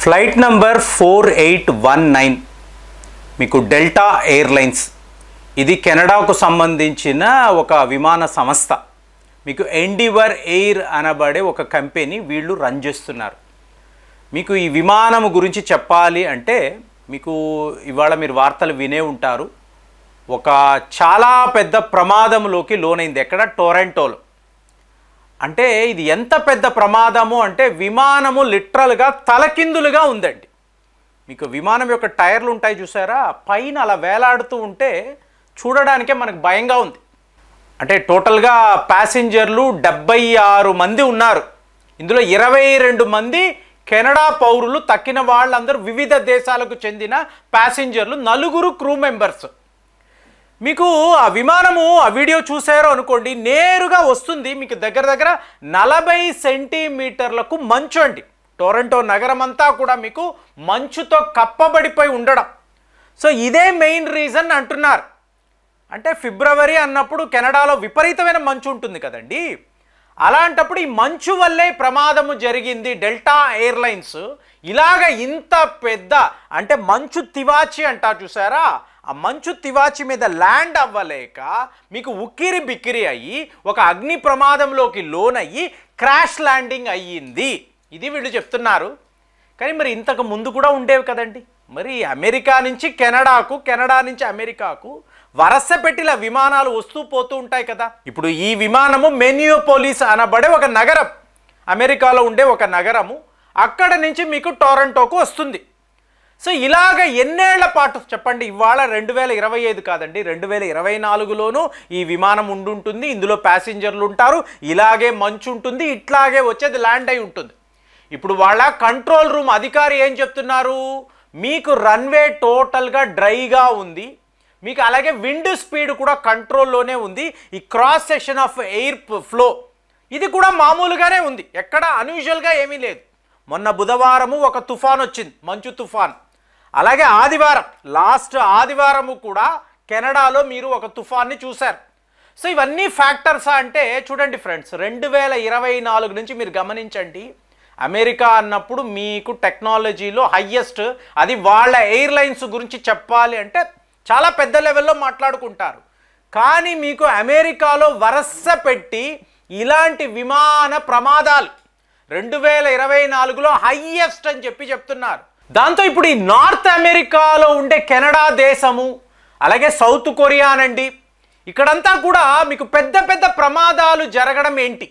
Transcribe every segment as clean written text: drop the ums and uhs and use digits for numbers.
Flight number 4819 మీకు delta airlines, ఇది కెనడాకు సంబంధించిన ఒక విమాన సంస్థ. మీకు ఎండివర్ ఎయిర్ అనబడే ఒక కంపెనీ వీళ్ళు రన్ చేస్తున్నారు. మీకు ఈ విమానం గురించి చెప్పాలి అంటే మీకు ఇవాళ మీరు వార్తలు వినే ఉంటారు. ఒక చాలా పెద్ద ప్రమాదంలోకి లోనైంది. ఎక్కడ? టొరంటోలో. అంటే ఇది ఎంత పెద్ద ప్రమాదము అంటే విమానము లిటరల్గా తలకిందులుగా ఉందండి. మీకు విమానం యొక్క టైర్లు ఉంటాయి చూసారా, పైన అలా వేలాడుతూ ఉంటే చూడడానికే మనకు భయంగా ఉంది. అంటే టోటల్గా ప్యాసింజర్లు 76 మంది ఉన్నారు. ఇందులో 22 మంది కెనడా పౌరులు, తక్కిన వాళ్ళందరూ వివిధ దేశాలకు చెందిన ప్యాసింజర్లు, 4 క్రూ మెంబర్స్. మీకు ఆ విమానము ఆ వీడియో చూసారో అనుకోండి, నేరుగా వస్తుంది. మీకు దగ్గర దగ్గర 40 సెంటీమీటర్లకు మంచు అండి. టొరంటో నగరం అంతా కూడా మీకు మంచుతో కప్పబడిపోయి ఉండడం. సో ఇదే మెయిన్ రీజన్ అంటున్నారు. అంటే ఫిబ్రవరి అన్నప్పుడు కెనడాలో విపరీతమైన మంచు ఉంటుంది కదండి. అలాంటప్పుడు ఈ మంచు వల్లే ప్రమాదము జరిగింది. డెల్టా ఎయిర్లైన్స్ ఇలాగ ఇంత పెద్ద, అంటే మంచు తివాచి అంటారు చూసారా, ఆ మంచు తివాచి మీద ల్యాండ్ అవ్వలేక మీకు ఉక్కిరి బిక్కిరి అయ్యి ఒక అగ్ని ప్రమాదంలోకి లోనయ్యి క్రాష్ ల్యాండింగ్ అయ్యింది. ఇది వీళ్ళు చెప్తున్నారు. కానీ మరి ఇంతకు ముందు కూడా ఉండేవి కదండి. మరి అమెరికా నుంచి కెనడాకు, కెనడా నుంచి అమెరికాకు వరస పెట్టిల విమానాలు వస్తూ పోతూ ఉంటాయి కదా. ఇప్పుడు ఈ విమానము మిన్నియాపోలిస్ అనబడే ఒక నగరం, అమెరికాలో ఉండే ఒక నగరము, అక్కడ నుంచి మీకు టొరంటోకు వస్తుంది. సో ఇలాగ ఎన్నేళ్ల పాటు చెప్పండి. ఇవాళ 2025 కాదండి, 2024లోనూ ఈ విమానం ఉండుంటుంది. ఇందులో ప్యాసింజర్లు ఉంటారు, ఇలాగే మంచు ఉంటుంది, ఇట్లాగే వచ్చేది ల్యాండ్ అయి ఉంటుంది. ఇప్పుడు వాళ్ళ కంట్రోల్ రూమ్ అధికారి ఏం చెప్తున్నారు, మీకు రన్వే టోటల్గా డ్రైగా ఉంది, మీకు అలాగే విండ్ స్పీడ్ కూడా కంట్రోల్లోనే ఉంది, ఈ cross section of air flow ఇది కూడా మామూలుగానే ఉంది, ఎక్కడ అన్యూజువల్గా ఏమీ లేదు. మొన్న బుధవారము ఒక తుఫాన్ వచ్చింది, మంచు తుఫాన్. అలాగే ఆదివారం, లాస్ట్ ఆదివారము కూడా కెనడాలో మీరు ఒక తుఫాన్ని చూశారు. సో ఇవన్నీ ఫ్యాక్టర్స్ అంటే చూడండి ఫ్రెండ్స్, 2024 నుంచి మీరు గమనించండి. అమెరికా అన్నప్పుడు మీకు టెక్నాలజీలో హయ్యెస్ట్, అది వాళ్ళ ఎయిర్లైన్స్ గురించి చెప్పాలి అంటే చాలా పెద్ద లెవెల్లో మాట్లాడుకుంటారు. కానీ మీకు అమెరికాలో వరస పెట్టి ఇలాంటి విమాన ప్రమాదాలు 2024లో హయ్యెస్ట్ అని చెప్తున్నారు. దాంతో ఇప్పుడు ఈ నార్త్ అమెరికాలో ఉండే కెనడా దేశము, అలాగే సౌత్ కొరియానండి, ఇక్కడంతా కూడా మీకు పెద్ద పెద్ద ప్రమాదాలు జరగడం ఏంటి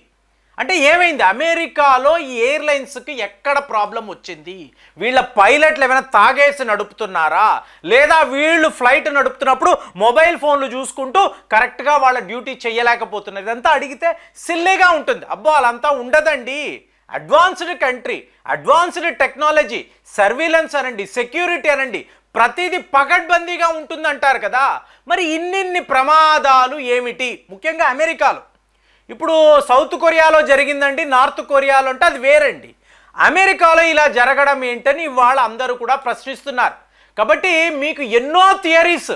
అంటే ఏమైంది, అమెరికాలో ఈ ఎయిర్లైన్స్కి ఎక్కడ ప్రాబ్లం వచ్చింది, వీళ్ళ పైలట్లు ఏమైనా తాగేసి నడుపుతున్నారా, లేదా వీళ్ళు ఫ్లైట్ నడుపుతున్నప్పుడు మొబైల్ ఫోన్లు చూసుకుంటూ కరెక్ట్గా వాళ్ళ డ్యూటీ చేయలేకపోతున్నారు. ఇదంతా అడిగితే సిల్లీగా ఉంటుంది. అబ్బో అలంతా ఉండదండి. Advanced country, advanced technology, surveillance అనండి, సెక్యూరిటీ అనండి, ప్రతిదీ పకడ్బందీగా ఉంటుంది అంటారు కదా. మరి ఇన్నిన్ని ప్రమాదాలు ఏమిటి, ముఖ్యంగా అమెరికాలో. ఇప్పుడు సౌత్ కొరియాలో జరిగిందండి, నార్త్ కొరియాలో అంటే అది వేరండి. అమెరికాలో ఇలా జరగడం ఏంటని ఇవాళ అందరూ కూడా ప్రశ్నిస్తున్నారు. కాబట్టి మీకు ఎన్నో థియరీస్,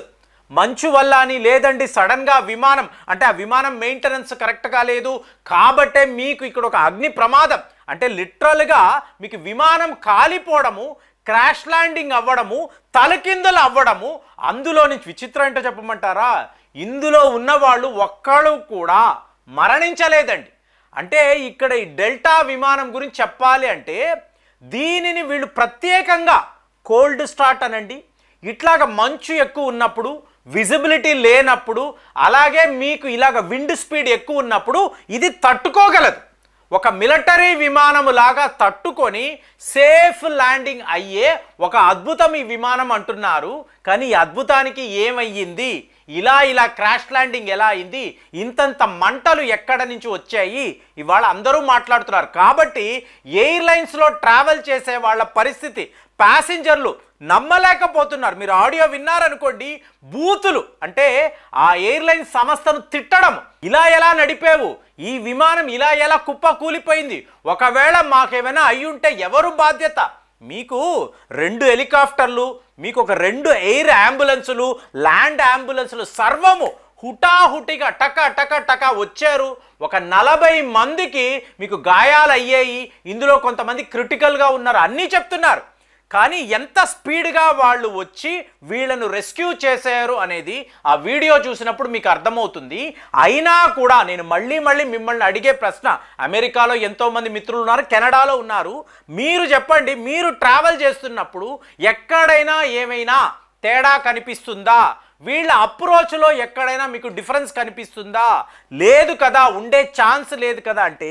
మంచు వల్ల అని, లేదండి సడన్గా విమానం అంటే ఆ విమానం మెయింటెనెన్స్ కరెక్ట్గా లేదు కాబట్టే మీకు ఇక్కడ ఒక అగ్ని ప్రమాదం, అంటే లిటరల్గా మీకు విమానం కాలిపోవడము, క్రాష్ ల్యాండింగ్ అవ్వడము, తలకిందులు అవ్వడము. అందులో నుంచి విచిత్రం ఏంటో చెప్పమంటారా, ఇందులో ఉన్నవాళ్ళు ఒక్కళ్ళు కూడా మరణించలేదండి. అంటే ఇక్కడ ఈ డెల్టా విమానం గురించి చెప్పాలి అంటే దీనిని వీళ్ళు ప్రత్యేకంగా కోల్డ్ స్టార్ట్ అనండి, ఇట్లాగ మంచు ఎక్కువ ఉన్నప్పుడు, విజిబిలిటీ లేనప్పుడు, అలాగే మీకు ఇలాగ విండ్ స్పీడ్ ఎక్కువ ఉన్నప్పుడు ఇది తట్టుకోగలదు. ఒక మిలిటరీ విమానము లాగా తట్టుకొని సేఫ్ ల్యాండింగ్ అయ్యే ఒక అద్భుతం ఈ విమానం అంటున్నారు. కానీ ఈ అద్భుతానికి ఏమయ్యింది, ఇలా క్రాష్ ల్యాండింగ్ ఎలా అయింది, ఇంతంత మంటలు ఎక్కడ నుంచి వచ్చాయి, ఇవాళ అందరూ మాట్లాడుతున్నారు. కాబట్టి ఎయిర్లైన్స్లో ట్రావెల్ చేసే వాళ్ళ పరిస్థితి, ప్యాసింజర్లు నమ్మలేకపోతున్నారు. మీరు ఆడియో విన్నారనుకోండి, బూతులు అంటే ఆ ఎయిర్లైన్ సంస్థను తిట్టడం, ఇలా ఎలా నడిపేవు, ఈ విమానం ఇలా ఎలా కుప్ప కూలిపోయింది, ఒకవేళ మాకేమైనా అయ్యుంటే ఎవరు బాధ్యత, మీకు 2 హెలికాప్టర్లు, మీకు ఒక 2 ఎయిర్ అంబులెన్సులు, ల్యాండ్ అంబులెన్సులు, సర్వము హుటాహుటిగా టక టక టక వచ్చారు. ఒక 40 మందికి మీకు గాయాలు అయ్యాయి. ఇందులో కొంతమంది క్రిటికల్గా ఉన్నారు, అన్నీ చెప్తున్నారు. కానీ ఎంత స్పీడ్గా వాళ్ళు వచ్చి వీళ్ళను రెస్క్యూ చేశారు అనేది ఆ వీడియో చూసినప్పుడు మీకు అర్థమవుతుంది. అయినా కూడా నేను మళ్ళీ మిమ్మల్ని అడిగే ప్రశ్న, అమెరికాలో ఎంతోమంది మిత్రులు ఉన్నారు, కెనడాలో ఉన్నారు, మీరు చెప్పండి, మీరు ట్రావెల్ చేస్తున్నప్పుడు ఎక్కడైనా ఏమైనా తేడా కనిపిస్తుందా? వీళ్ళ అప్రోచ్లో ఎక్కడైనా మీకు డిఫరెన్స్ కనిపిస్తుందా? లేదు కదా, ఉండే ఛాన్స్ లేదు కదా. అంటే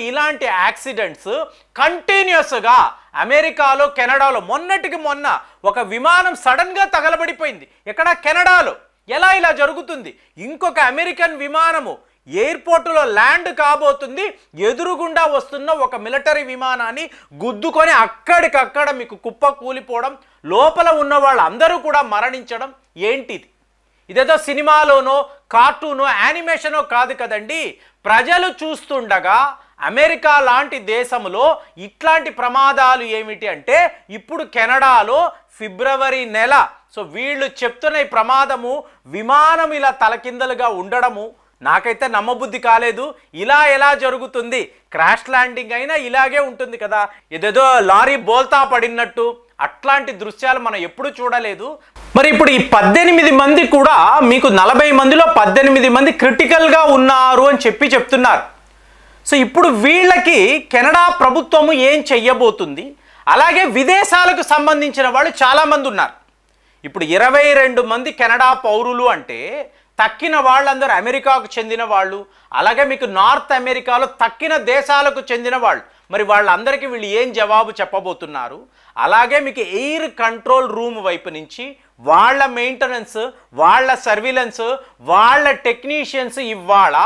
ఇలాంటి యాక్సిడెంట్స్ కంటిన్యూస్గా అమెరికాలో, కెనడాలో, మొన్నటికి మొన్న ఒక విమానం సడన్గా తగలబడిపోయింది. ఎక్కడ? కెనడాలో. ఇలా జరుగుతుంది. ఇంకొక అమెరికన్ విమానము ఎయిర్పోర్టులో ల్యాండ్ కాబోతుంది, ఎదురుగుండా వస్తున్న ఒక మిలిటరీ విమానాన్ని గుద్దుకొని అక్కడికక్కడ మీకు కుప్ప కూలిపోవడం, లోపల ఉన్న వాళ్ళందరూ కూడా మరణించడం. ఏంటిది? ఇదేదో సినిమాలోనో కార్టూనో యానిమేషనో కాదు కదండి. ప్రజలు చూస్తుండగా అమెరికా లాంటి దేశంలో ఇట్లాంటి ప్రమాదాలు ఏమిటి అంటే, ఇప్పుడు కెనడాలో ఫిబ్రవరి నెల, సో వీళ్ళు చెప్తున్న ఈ ప్రమాదము, విమానం ఇలా తలకిందలుగా ఉండడము నాకైతే నమ్మబుద్ధి కాలేదు. ఇలా ఎలా జరుగుతుంది? క్రాష్ ల్యాండింగ్ అయినా ఇలాగే ఉంటుంది కదా, ఏదేదో లారీ బోల్తా పడినట్టు అట్లాంటి దృశ్యాలు మనం ఎప్పుడు చూడలేదు. మరి ఇప్పుడు ఈ 18 మంది కూడా మీకు 40 మందిలో 18 మంది క్రిటికల్గా ఉన్నారు అని చెప్తున్నారు. సో ఇప్పుడు వీళ్ళకి కెనడా ప్రభుత్వము ఏం చెయ్యబోతుంది? అలాగే విదేశాలకు సంబంధించిన వాళ్ళు చాలామంది ఉన్నారు. ఇప్పుడు 22 మంది కెనడా పౌరులు అంటే తక్కిన వాళ్ళందరూ అమెరికాకు చెందిన వాళ్ళు, అలాగే మీకు నార్త్ అమెరికాలో తక్కిన దేశాలకు చెందిన వాళ్ళు. మరి వాళ్ళందరికీ వీళ్ళు ఏం జవాబు చెప్పబోతున్నారు? అలాగే మీకు ఎయిర్ కంట్రోల్ రూమ్ వైపు నుంచి వాళ్ళ మెయింటెనెన్స్, వాళ్ళ సర్విలెన్స్, వాళ్ళ టెక్నీషియన్స్ ఇవాళ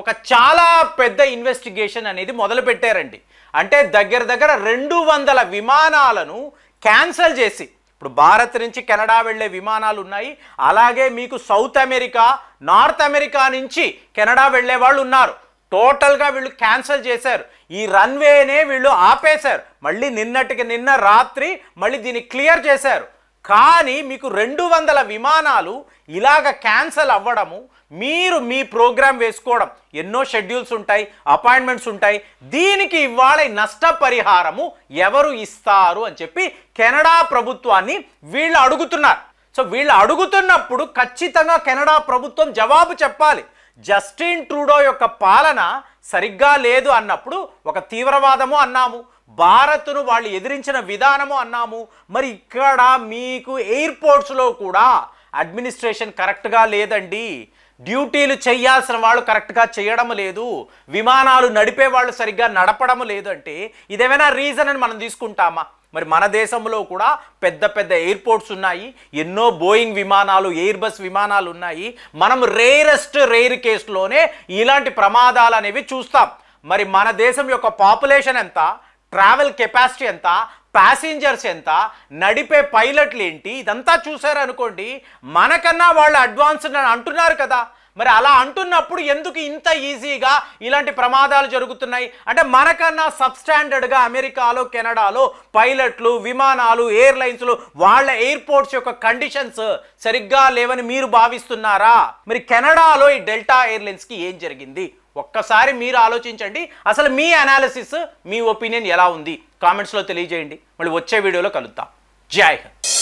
ఒక చాలా పెద్ద ఇన్వెస్టిగేషన్ అనేది మొదలు పెట్టారండి. అంటే దగ్గర 200 విమానాలను క్యాన్సిల్ చేసి, ఇప్పుడు భారత్ నుంచి కెనడా వెళ్ళే విమానాలు ఉన్నాయి, అలాగే మీకు సౌత్ అమెరికా, నార్త్ అమెరికా నుంచి కెనడా వెళ్ళే వాళ్ళు ఉన్నారు. టోటల్గా వీళ్ళు క్యాన్సిల్ చేశారు. ఈ రన్వేనే వీళ్ళు ఆపేశారు. మళ్ళీ నిన్నటికి నిన్న రాత్రి మళ్ళీ దీన్ని క్లియర్ చేశారు. కానీ మీకు 200 విమానాలు ఇలాగ క్యాన్సిల్ అవ్వడము, మీరు మీ ప్రోగ్రాం వేసుకోవడం, ఎన్నో షెడ్యూల్స్ ఉంటాయి, అపాయింట్మెంట్స్ ఉంటాయి, దీనికి ఇవాళ నష్టపరిహారము ఎవరు ఇస్తారు అని చెప్పి కెనడా ప్రభుత్వాన్ని వీళ్ళు అడుగుతున్నారు. సో వీళ్ళు అడుగుతున్నప్పుడు ఖచ్చితంగా కెనడా ప్రభుత్వం జవాబు చెప్పాలి. జస్టిన్ ట్రూడో యొక్క పాలన సరిగ్గా లేదు అన్నప్పుడు ఒక తీవ్రవాదము అన్నాము, భారత్ను వాళ్ళు ఎదిరించిన విధానము అన్నాము. మరి ఇక్కడ మీకు ఎయిర్పోర్ట్స్లో కూడా అడ్మినిస్ట్రేషన్ కరెక్ట్గా లేదండి, డ్యూటీలు చేయాల్సిన వాళ్ళు కరెక్ట్గా చేయడం లేదు, విమానాలు నడిపే వాళ్ళు సరిగ్గా నడపడం లేదు అంటే ఇదేమైనా రీజన్ అని మనం తీసుకుంటామా? మరి మన దేశంలో కూడా పెద్ద ఎయిర్పోర్ట్స్ ఉన్నాయి, ఎన్నో బోయింగ్ విమానాలు, ఎయిర్ బస్ విమానాలు ఉన్నాయి. మనం రేర్ కేసులోనే ఇలాంటి ప్రమాదాలు అనేవి చూస్తాం. మరి మన దేశం యొక్క పాపులేషన్ ఎంత, ట్రావెల్ కెపాసిటీ ఎంత, ప్యాసింజర్స్ ఎంత, నడిపే పైలట్లు ఏంటి, ఇదంతా చూసారనుకోండి, మనకన్నా వాళ్ళు అడ్వాన్స్డ్ అని అంటున్నారు కదా. మరి అలా అంటున్నప్పుడు ఎందుకు ఇంత ఈజీగా ఇలాంటి ప్రమాదాలు జరుగుతున్నాయి? అంటే మనకన్నా సబ్స్టాండర్డ్గా అమెరికాలో, కెనడాలో పైలట్లు, విమానాలు, ఎయిర్లైన్స్లు, వాళ్ళ ఎయిర్పోర్ట్స్ యొక్క కండిషన్స్ సరిగ్గా లేవని మీరు భావిస్తున్నారా? మరి కెనడాలో ఈ డెల్టా ఎయిర్లైన్స్కి ఏం జరిగింది? ఒక్కసారి మీరు ఆలోచించండి. అసలు మీ అనాలిసిస్, మీ ఒపీనియన్ ఎలా ఉంది? కామెంట్స్లో తెలియజేయండి. మళ్ళీ వచ్చే వీడియోలో కలుద్దాం. జై హింద్.